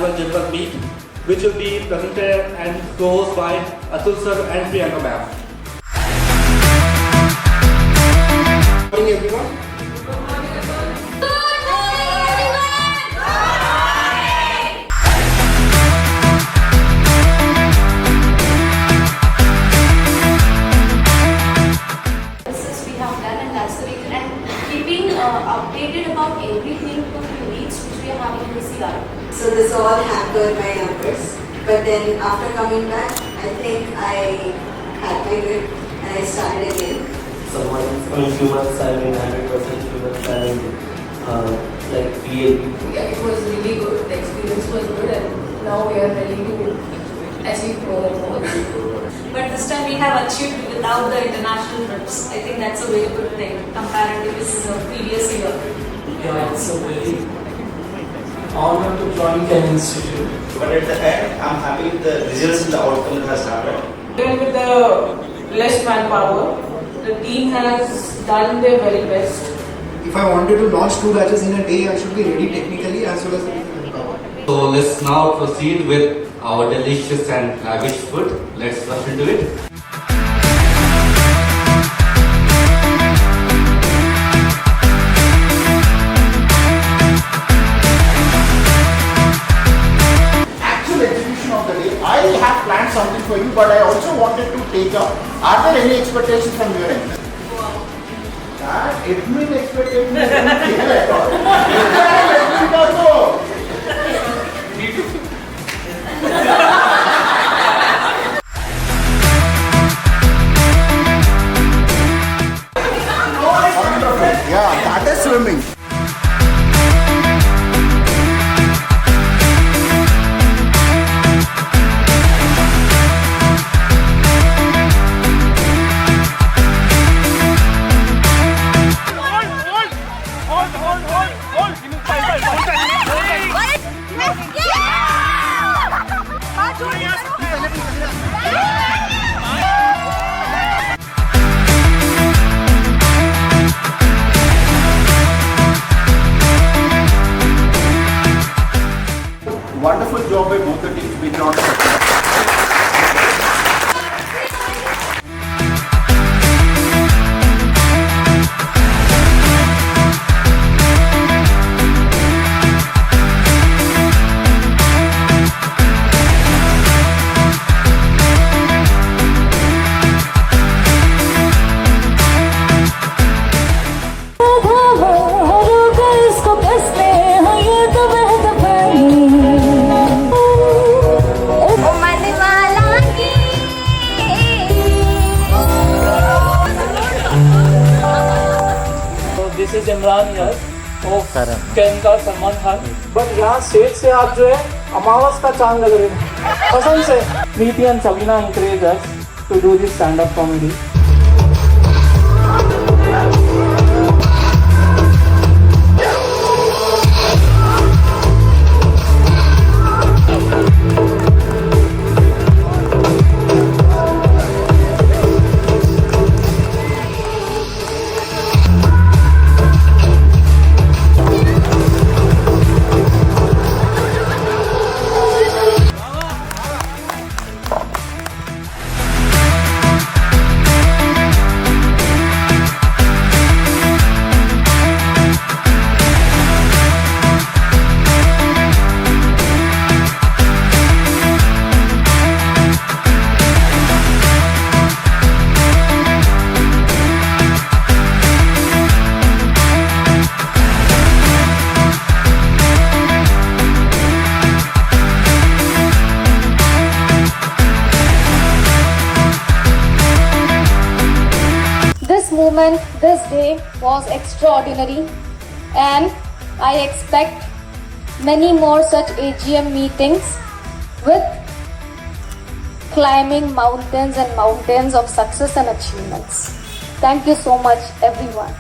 annual general meet, which will be presented and co-hosted by Atul sir and Priyanka ma'am. Good morning everyone. Updated about everything to the needs which we are having in this year. So this all hampered my numbers. But then after coming back, I think I had my grip and I started again. Few months I mean 100% few months I mean like PAP. Yeah, it was really good. The experience was good and now we are ready to achieve more and more. But this time we have achieved without the international trips. I think that's a very good thing comparatively to the previous year. Yeah, it's a very honor to join Ken Institute. But at the end, I'm happy with the results and the outcome that has happened. Even with the less manpower, the team has done their very best. If I wanted to launch 2 batches in a day, I should be ready technically as well as manpower. So let's now proceed with our delicious and lavish food. Let's rush into it. Actual execution of the day, I have planned something for you, but I also wanted to take up. Are there any expectations from your end? That admin expectation is not clear at all. Admin also. Yeah, that is swimming. Wonderful job by both the teams. Big round of applause. This is Imran here of Ken का Salman Khan. But यहाँ stage से आप जो है अमावस का चांद लग रहे हैं. कसम से. Preeti and Sabina encourage us to do this stand-up comedy. This day was extraordinary and I expect many more such AGM meetings with climbing mountains and mountains of success and achievements. Thank you so much everyone.